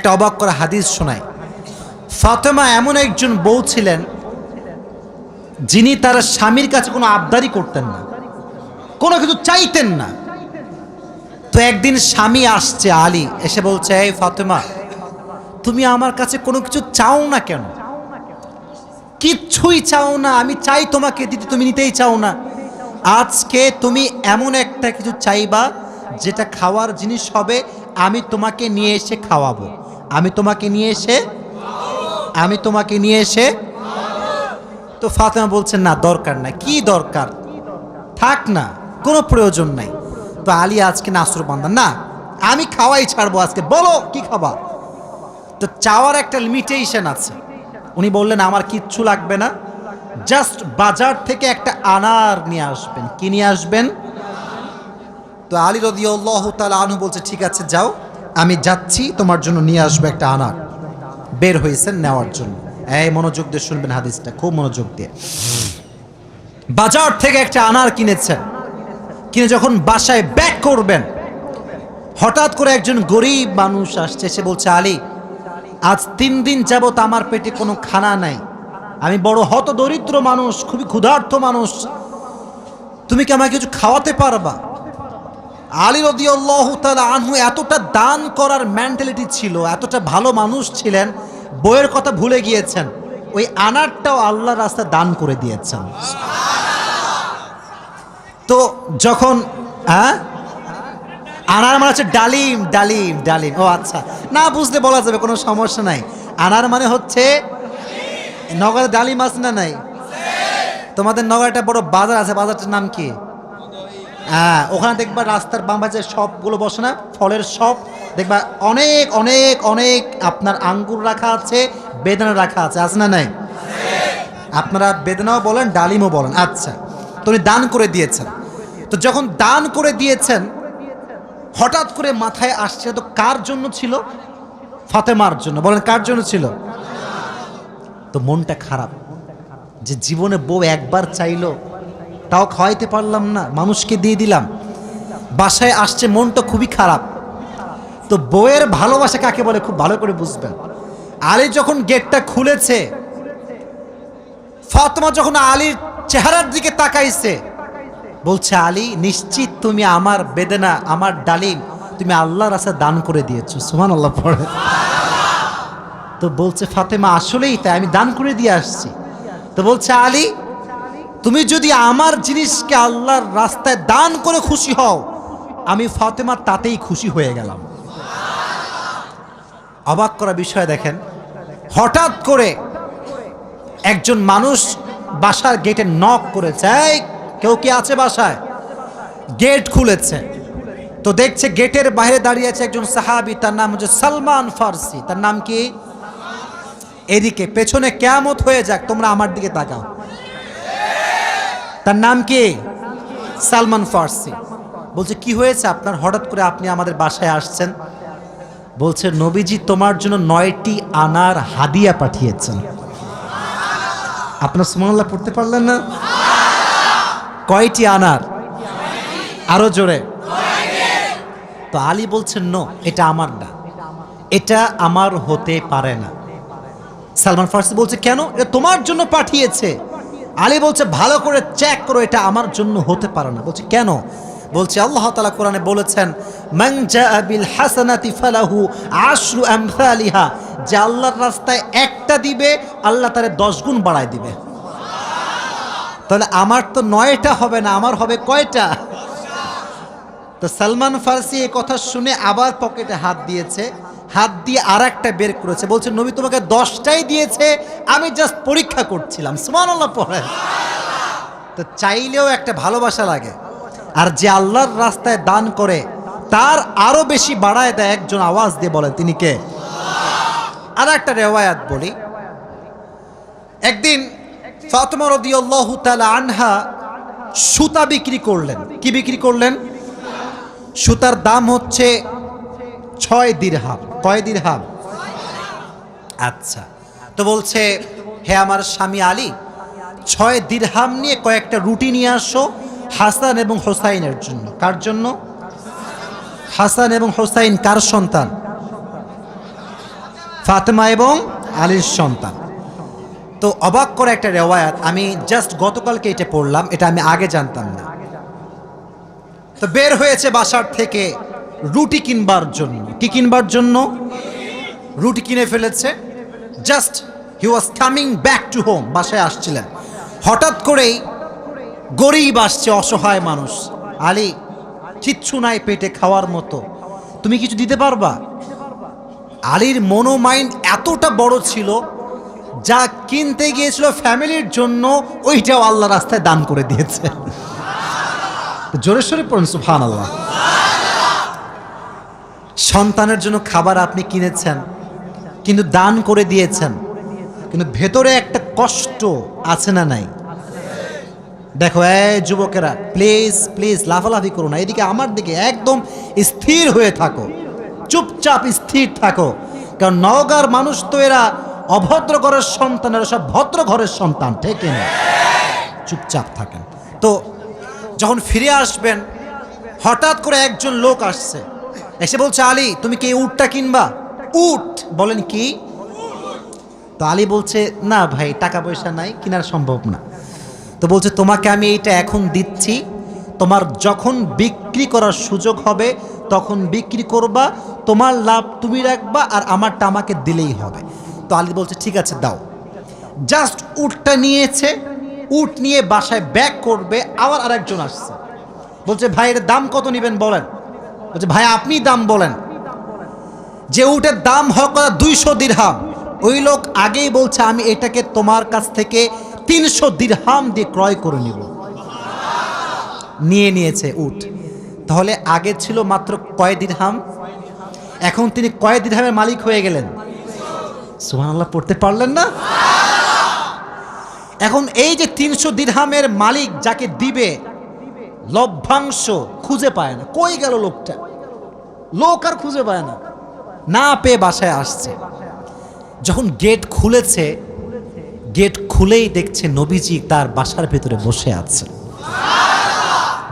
একটা অবাক করা হাদিস শোনায়। ফাতেমা এমন একজন বউ ছিলেন যিনি তার স্বামীর কাছে কোনো আবদারি করতেন না, কোনো কিছু চাইতেন না। তো একদিন স্বামী আসছে আলী, এসে বলছে, এই ফাতেমা, তুমি আমার কাছে কোনো কিছু চাও না কেন? কিচ্ছুই চাও না, আমি চাই তোমাকে দিতে, তুমি নিতেই চাও না। আজকে তুমি এমন একটা কিছু চাইবা যেটা খাওয়ার জিনিস হবে, আমি তোমাকে নিয়ে এসে খাওয়াবো, আমি তোমাকে নিয়ে এসে। তো ফাতেমা বলছেন, না দরকার নাই। কি দরকার, থাক না, কোনো প্রয়োজন নাই। তো আলী আজকে নাসরবান্দা, না আমি খাওয়াই ছাড়বো আজকে, বলো কি খাবা। তো চাওয়ার একটা লিমিটেশন আছে। উনি বললেন, আমার কিচ্ছু লাগবে না, জাস্ট বাজার থেকে একটা আনার নিয়ে আসবেন। কি নিয়ে আসবেন? তো আলী রাদিয়াল্লাহু তাআলা আনহু বলছে, ঠিক আছে যাও, আমি যাচ্ছি, তোমার জন্য নিয়ে আসবো একটা আনার। বের হয়েছেন নেওয়ার জন্য। এই মনোযোগ দিয়ে শুনবেন হাদিসটা, খুব মনোযোগ দিয়ে। বাজার থেকে একটা আনার কিনেছেন, কিনে যখন বাসায় ব্যাক করবেন, হঠাৎ করে একজন গরিব মানুষ আসছে, সে বলছে, আলী, আজ 3 দিন যাবত আমার পেটে কোনো খানা নাই, আমি বড় হতদরিদ্র মানুষ, খুবই ক্ষুধার্ত মানুষ, তুমি কি আমাকে কিছু খাওয়াতে পারবা? আলী রাদিয়াল্লাহু তাআলা আনহু এতটা দান করার মেন্টালিটি ছিল, এতটা ভালো মানুষ ছিলেন, বইয়ের কথা ভুলে গিয়েছেন, ওই আনারটাও আল্লাহর রাস্তায় দান করে দিয়েছেন। তো যখন আনার মানে হচ্ছে ডালিম, ডালিম, ডালিম। ও আচ্ছা, না বুঝলে বলা যাবে, কোনো সমস্যা নাই। আনার মানে হচ্ছে, নগরে ডালিম আছে না নাই? তোমাদের নগরে একটা বড় বাজার আছে, বাজারটার নাম কি? ওখানে দেখবা রাস্তার বাম পাশে সবগুলো বসে না, ফলের সব দেখবা, অনেক অনেক অনেক আপনার আঙ্গুর রাখা আছে, বেদানা রাখা আছে, আছে না নাই? আপনারা বেদানাও বলেন, ডালিমও বলেন। আচ্ছা, তো উনি দান করে দিয়েছেন। তো যখন দান করে দিয়েছেন, হঠাৎ করে মাথায় আসছে, তো কার জন্য ছিল? ফাতেমার জন্য। বলেন, কার জন্য ছিল? তো মনটা খারাপ যে জীবনে বউ একবার চাইলো, তাও খাওয়াইতে পারলাম না, মানুষকে দিয়ে দিলাম। বাসায় আসছে, মনটা খুবই খারাপ। তো বউয়ের ভালোবাসা কাকে বলে খুব ভালো করে বুঝবেন। আলী যখন গেটটা খুলেছে, ফাতেমা যখন আলীর চেহারার দিকে তাকাইছে, বলছে, আলী, নিশ্চিত তুমি আমার বেদনা, আমার ডালিম তুমি আল্লাহর রাস্তায় দান করে দিয়েছো। সুবহানাল্লাহ পড়ে। তো বলছে ফাতেমা, আসলেই তাই, আমি দান করে দিয়ে আসছি। তো বলছে, আলী, তুমি যদি আমার জিনিসকে আল্লাহর রাস্তায় দান করে খুশি হও, আমি ফাতেমা তাতেই খুশি হয়ে গেলাম। অবাক করা বিষয় দেখেন, হঠাৎ করে একজন মানুষ বাসার গেটে নক করেছে, এই কেউ কি আছে বাসায়? গেট খুলেছে, তো দেখছে গেটের বাইরে দাঁড়িয়ে আছে একজন সাহাবী, তার নাম হচ্ছে সালমান ফারসি। তার নাম কি? এদিকে পেছনে কিয়ামত হয়ে যাক, তোমরা আমার দিকে তাকাও। তার নাম কি? সালমান ফারসি। বলছে, কি হয়েছে আপনার, হঠাৎ করে আপনি আমাদের বাসায় আসছেন? বলছে, নবীজি তোমার জন্য 9টি আনার হাদিয়া পাঠিয়েছেন। আপনার সুবহানাল্লাহ পড়তে পারলেন না? কয়টি আনার? আরো জোরে। তো আলী বলছেন, নো, এটা আমার না, এটা আমার হতে পারে না। সালমান ফারসি বলছে, কেন? এটা তোমার জন্য পাঠিয়েছে। আলী বলছে, ভালো করে চেক করো, এটা আমার জন্য হতে পারে না। বলছে, কেন? বলছে, আল্লাহ তাআলা কোরআনে বলেছেন, মান জাআ বিল হাসানাতি ফালাহু আশরু আমসালিহা, যে আল্লাহর রাস্তায় একটা দিবে, আল্লাহ তারে 10 গুণ বাড়ায় দিবে। তাহলে আমার তো 9টা হবে না, আমার হবে কয়টা? তো সালমান ফারসি এই কথা শুনে আবার পকেটে হাত দিয়েছে, হাত দিয়ে আর একটা বের করেছে, বলছে, নবী তোমাকে 10টাই দিয়েছে, আমি জাস্ট পরীক্ষা করছিলাম। সুবহানাল্লাহ পড়েন। তো চাইলেও একটা ভালোবাসা লাগে, আর যে আল্লাহর রাস্তায় দান করে তার আরো বেশি বাড়ায় দেয়। একজন আওয়াজ দিয়ে বলেন, তিনি কে? আর একটা রেওয়ায়াত বলি, একদিন ফাতেমা রাদিয়াল্লাহু তাআলা আনহা সুতা বিক্রি করলেন। কি বিক্রি করলেন? সুতার দাম হচ্ছে 6 দিরহাম। কয় দিরহাম? আচ্ছা, তো বলছে, হে আমার স্বামী আলী, 6 দিরহাম নিয়ে কয়েকটা রুটি নিয়ে আসো হাসান এবং হোসাইনের জন্য। কার জন্য? হাসান এবং হোসাইন কার সন্তান? ফাতেমা এবং আলীর সন্তান। তো অবাক করে একটা রেওয়ায়াত, আমি জাস্ট গতকালকে এটা পড়লাম, এটা আমি আগে জানতাম না। তো বের হয়েছে বাসার থেকে রুটি কিনবার জন্য। কি কিনবার জন্য? রুটি কিনে ফেলেছে। Just he was coming back to home, বাসায় আসছিলেন। হঠাৎ করেই গরিব আসছে, অসহায় মানুষ। আলী, কিচ্ছু নাই পেটে খাওয়ার মতো, তুমি কিছু দিতে পারবা? আলীর মনোমাইন্ড এতটা বড় ছিল, যা কিনতে গিয়েছিল ফ্যামিলির জন্য ওইটাও আল্লাহ রাস্তায় দান করে দিয়েছে। জোরে সোরে পড়ুন সুবহানাল্লাহ। সন্তানের জন্য খাবার আপনি কিনেছেন, কিন্তু দান করে দিয়েছেন, কিন্তু ভেতরে একটা কষ্ট আছে না নাই? দেখো এই যুবকেরা, প্লিজ প্লিজ লাফালাফি করো না, এদিকে আমার দিকে একদম স্থির হয়ে থাকো, চুপচাপ স্থির থাকো। কারণ নওগাঁর মানুষ তো এরা অভদ্র ঘরের সন্তান, এরা সব ভদ্র ঘরের সন্তান, ঠিক না? চুপচাপ থাকেন। তো যখন ফিরে আসবেন, হঠাৎ করে একজন লোক আসছে, এসে বলছে, আলী তুমি কি এই উটটা কিনবা? উট? বলেন কি? তো আলী বলছে, না ভাই, টাকা পয়সা নাই, কেনার সম্ভব না। তো বলছে, তোমাকে আমি এইটা এখন দিচ্ছি, তোমার যখন বিক্রি করার সুযোগ হবে তখন বিক্রি করবা, তোমার লাভ তুমি রাখবা, আর আমারটা আমাকে দিলেই হবে। তো আলী বলছে, ঠিক আছে দাও। জাস্ট উটটা নিয়েছে, উট নিয়ে বাসায় ব্যাক করবে, আবার আরেকজন আসছে, বলছে, ভাই এর দাম কত নেবেন বলেন? বলছে, ভাই আপনি দাম বলেন। যে উটের দাম হোক 200 দিরহাম, ওই লোক আগেই বলছে, আমি এটাকে তোমার কাছ থেকে 300 দিরহাম দিয়ে ক্রয় করে নিব। নিয়ে নিয়েছে উট। তাহলে আগে ছিল মাত্র কয় দিরহাম, এখন তিনি কয় দিরহামের মালিক হয়ে গেলেন? সুবহানাল্লাহ পড়তে পারলেন না? এখন এই যে 300 দিরহামের মালিক যাকে দিবে, লভ্যাংশ খুঁজে পায় না। কই গেল লোকটা? লোক আর খুঁজে পায় না, না পেয়ে বাসায় আসছে। যখন গেট খুলেছে, গেট খুলেই দেখছে নবীজি তার বাসার ভেতরে বসে আছে।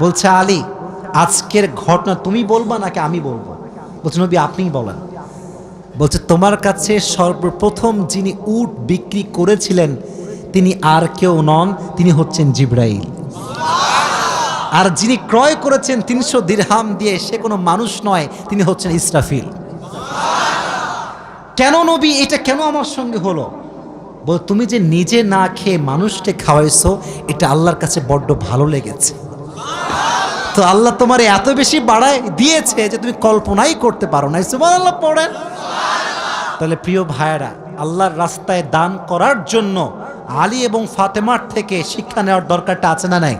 বলছে, আলী আজকের ঘটনা তুমি বলবা নাকি আমি বলবো? বলছে, নবী আপনিই বলেন। বলছে, তোমার কাছে সর্বপ্রথম যিনি উট বিক্রি করেছিলেন তিনি আর কেউ নন, তিনি হচ্ছেন জিবরাইল। আর যিনি ক্রয় করেছেন 300 দিরহাম দিয়ে, সে কোনো মানুষ নয়, তিনি হচ্ছেন ইসরাফিল। কেন নবী, এটা কেন আমার সঙ্গে হলো? বল, তুমি যে নিজে না খেয়ে মানুষকে খাওয়াইছো, এটা আল্লাহর কাছে বড্ড ভালো লেগেছে। তো আল্লাহ তোমার এত বেশি বাড়ায় দিয়েছে যে তুমি কল্পনাই করতে পারো না। সুবহানাল্লাহ পড়েন। তাহলে প্রিয় ভাইয়েরা, আল্লাহর রাস্তায় দান করার জন্য আলী এবং ফাতেমার থেকে শিক্ষা নেওয়ার দরকারটা আছে না নাই?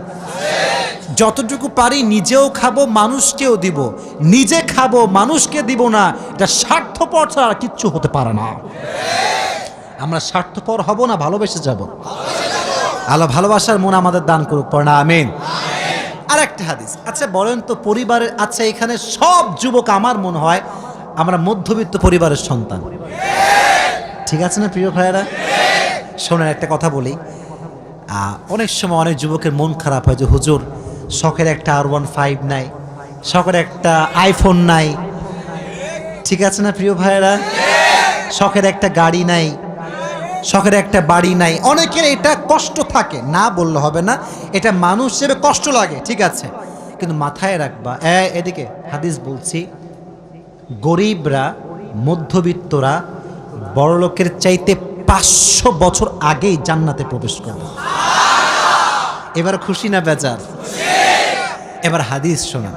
যতটুকু পারি নিজেও খাবো, মানুষকেও দিব। নিজে খাবো, মানুষকে দিব না, এটা স্বার্থপর ছাড়া কিচ্ছু হতে পারে না। আমরা স্বার্থপর হব না, ভালোবেসে যাব। আল্লাহ ভালোবাসার মন আমাদের দান করুক, পড়না আমিন। আর একটা হাদিস, আচ্ছা বলেন তো পরিবারের, আচ্ছা এখানে সব যুবক আমার মনে হয় আমরা মধ্যবিত্ত পরিবারের সন্তান, ঠিক আছে না প্রিয় ভাইয়েরা? শোনেন একটা কথা বলি, অনেক সময় অনেক যুবকের মন খারাপ হয় যে হুজুর শখের একটা R15 নাই, শখের একটা আইফোন নাই, ঠিক আছে না প্রিয় ভাইয়েরা? শখের একটা গাড়ি নাই, শখের একটা বাড়ি নাই। অনেকের এটা কষ্ট থাকে, না বললে হবে না, এটা মানুষ হিসেবে কষ্ট লাগে, ঠিক আছে, কিন্তু মাথায় রাখবা, এদিকে হাদিস বলছি, গরিবরা, মধ্যবিত্তরা বড়লোকের চাইতে 500 বছর আগেই জান্নাতে প্রবেশ করবে। এবার খুশি না বেজার? এবার হাদিস শোনা।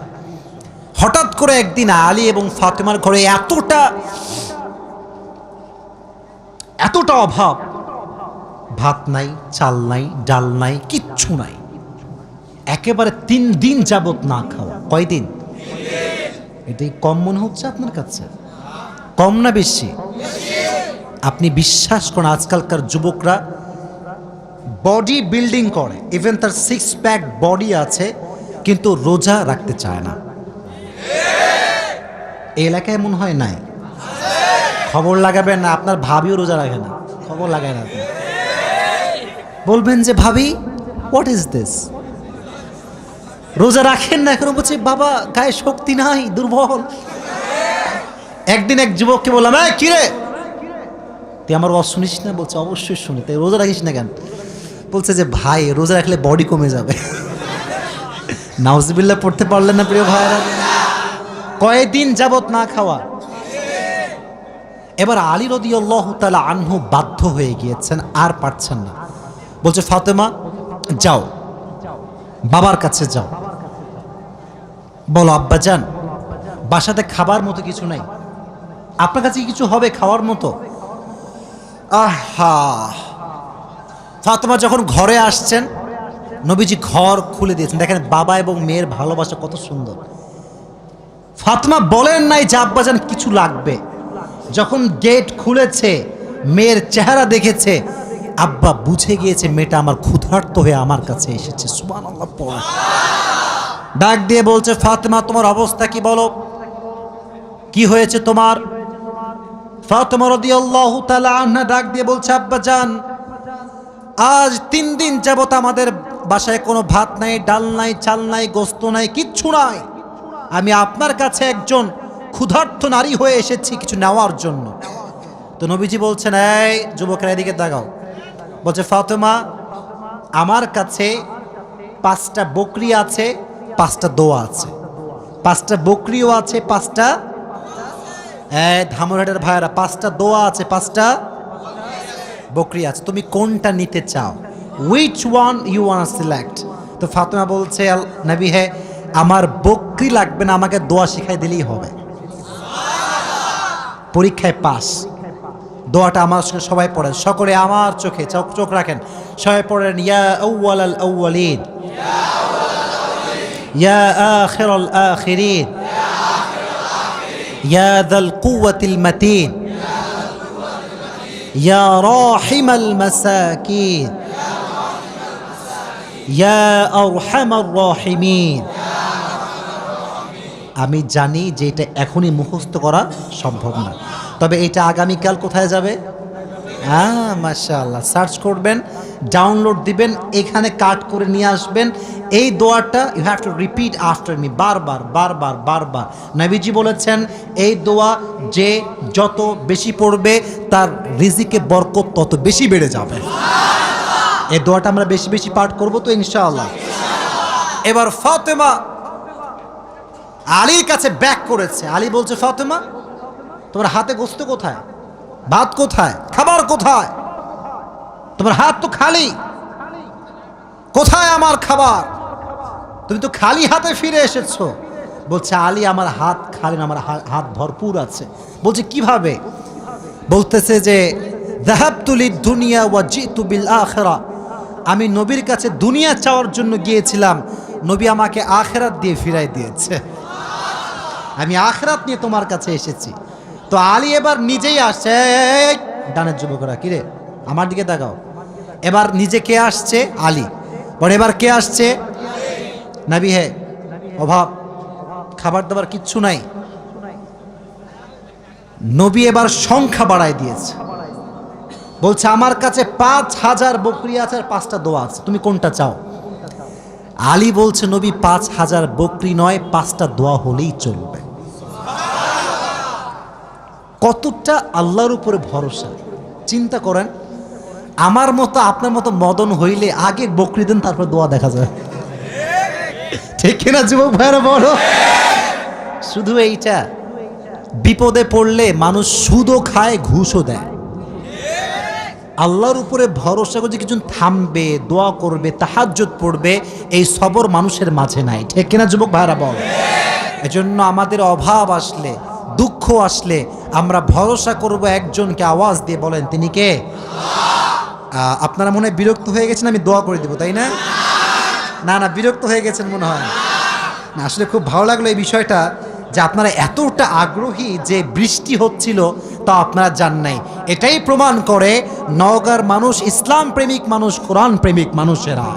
হঠাৎ করে একদিন আলী এবং ফাতেমার ঘরে এতটা অভাব, ভাত নাই, চাল নাই, ডাল নাই, কিচ্ছু নাই, একেবারে 3 দিন যাবত না খাওয়া। কয়দিন? এটাই কম মনে হচ্ছে আপনার কাছে? কম না বেশি? আপনি বিশ্বাস করেন, আজকালকার যুবকরা বডি বিল্ডিং করে, ইভেন তার 6 প্যাক বডি আছে, কিন্তু রোজা রাখতে চায় না। এই এলাকায় মনে হয় নাই? খবর লাগাবেন না, আপনার ভাবিও রোজা রাখে না, খবর লাগায় না। বলবেন যে ভাবি হোয়াট ইজ দিস, রোজা রাখেন না? এখন বলছে বাবা গায়ে শক্তি নাই, দুর্বল। একদিন এক যুবককে বললাম, কিরে তুই আমার ওয়াজ শুনিস না? বলছে অবশ্যই শুনি। তাই রোজা রাখিস না কেন? বলছে যে ভাই রোজা রাখলে বডি কমে যাবে। নাউজুবিল্লাহ পড়তে পারলেন না প্রিয় ভাইরা? কয়েকদিন যাবত না খাওয়া। এবার আলী রাদিয়াল্লাহু তাআলা আনহু বাধ্য হয়ে গিয়েছেন, আর পারছেন না। বলছে ফাতেমা যাও, বাবার কাছে যাও, বলো আব্বাজান বাসাতে খাবার মতো কিছু নাই, আপনার কাছে কিছু হবে খাওয়ার মতো? আহা, ফাতেমা যখন ঘরে আসছেন, নবীজি ঘর খুলে দিয়েছেন। দেখেন বাবা এবং মেয়ের ভালোবাসা কত সুন্দর। ফাতেমা বলেন নাই যে আব্বাজান কিছু লাগবে। যখন গেট খুলেছে, মেয়ের চেহারা দেখেছে, আব্বা বুঝে গিয়েছে মেয়েটা আমার ক্ষুধার্ত হয়ে আমার কাছে এসেছে। সুবহানাল্লাহ পড়ে ডাক দিয়ে বলছে ফাতেমা তোমার অবস্থা কি বলো, কি হয়েছে তোমার? ফাতেমা রাদিয়াল্লাহু তাআলা আনহা ডাক দিয়ে বলছে আব্বাজান আজ 3 দিন যাবত আমাদের বাসায় কোনো ভাত নাই, ডাল নাই, চাল নাই, গোস্ত নাই, কিচ্ছু নাই। আমি আপনার কাছে একজন ক্ষুধার্ত নারী হয়ে এসেছি কিছু নেওয়ার জন্য। তো নবীজি বলছেন এই যুবকেরা এদিকে তাকাও। বলছে ফাতেমা আমার কাছে 5টা বকরি আছে, 5টা দোয়া আছে। 5টা বকরিও আছে, 5টা ধামরাটের ভাইয়েরা 5টা দোয়া আছে, 5টা বকরি আছে। তুমি কোনটা নিতে চাও? Which one you want select? তো ফাতেমা বলছে নবী হে আমার বকরি লাগবে না, আমাকে দোয়া শিখাই দিলেই হবে। পরীক্ষায় পাস। দোয়াটা আমার সঙ্গে সবাই পড়েন, সকলে আমার চোখে চোখ রাখেন, সবাই পড়েন ইয়া আউয়ালাল আউয়ালিন ইয়া আখিরাল আখিরিন ইয়া যাল কুওয়াতিল মাতিন ইয়া রাহিমাল মাসাকিন ইয়া আরহামার রাহিমিন। আমি জানি যে এটা এখনই মুখস্থ করা সম্ভব না, তবে এটা আগামীকাল কোথায় যাবে? মাশাআল্লাহ, সার্চ করবেন, ডাউনলোড দিবেন, এখানে কাট করে নিয়ে আসবেন। এই দোয়াটা you have to repeat after me, বারবার বারবার বারবার। নবীজি বলেছেন এই দোয়া যে যত বেশি পড়বে তার রিজিকে বরকত তত বেশি বেড়ে যাবে। এই দোয়াটা আমরা বেশি বেশি পাঠ করব তো ইনশাআল্লাহ। এবার ফাতেমা আলীর কাছে ব্যাক করেছে। আলী বলছে ফাতেমা তোমার হাতে গোস্ত কোথায়, ভাত কোথায়, খাবার কোথায়? তোমার হাত তো খালি, কোথায় আমার খাবার? তুমি তো খালি হাতে ফিরে এসেছো। বলছে আলী আমার হাত খালি না, আমার হাত ভরপুর আছে। বলছে কিভাবে? বলতেছে যে যাহাবতু লিদ দুনিয়া ওয়া জিতু বিল আখিরা, আমি নবীর কাছে দুনিয়া চাওয়ার জন্য গিয়েছিলাম, নবী আমাকে আখিরাত দিয়ে ফিরাই দিয়েছে। আমি আখিরাত নিয়ে তোমার কাছে এসেছি। তো আলী এবার নিজেই আসছে। ডানের যুবকরা কিরে আমার দিকে তাকাও। এবার নিজে কে আসছে? আলী। পরে এবার কে আসছে? নবী হে অভাব, খাবার দাবার কিচ্ছু নাই। নবী এবার সংখ্যা বাড়ায় দিয়েছে। বলছে আমার কাছে 5000 বকরি আছে আর 5টা দোয়া আছে, তুমি কোনটা চাও? আলী বলছে নবী 5000 বকরি নয়, 5টা দোয়া হলেই চলবে। কতটা আল্লাহর উপরে ভরসা চিন্তা করেন। আমার মতো আপনার মতো মদন হইলে আগে বকরি দেন, তারপর দোয়া দেখা যায়। ঠিক কিনা যুবক ভাইরা বলো? শুধু এইটা, বিপদে পড়লে মানুষ সুদও খায়, ঘুষও দেয়। আল্লাহর উপরে ভরসা করে কিছু থামবে, দোয়া করবে, তাহাজ্জুদ পড়বে, এই সবর মানুষের মাঝে নাই। ঠিক কিনা যুবক ভাইরা বল? এজন্য আমাদের অভাব আসলে, দুঃখ আসলে আমরা ভরসা করব একজনকে। আওয়াজ দিয়ে বলেন তিনি কে? আপনারা মনে হয় বিরক্ত হয়ে গেছেন আমি দোয়া করে দেব, তাই না? না না, বিরক্ত হয়ে গেছেন মনে হয় না। আসলে খুব ভালো লাগলো এই বিষয়টা যে আপনারা এতটা আগ্রহী যে বৃষ্টি হচ্ছিল তা আপনারা জান নাই। এটাই প্রমাণ করে নওগাঁর মানুষ ইসলাম প্রেমিক মানুষ, কোরআন প্রেমিক মানুষেরা।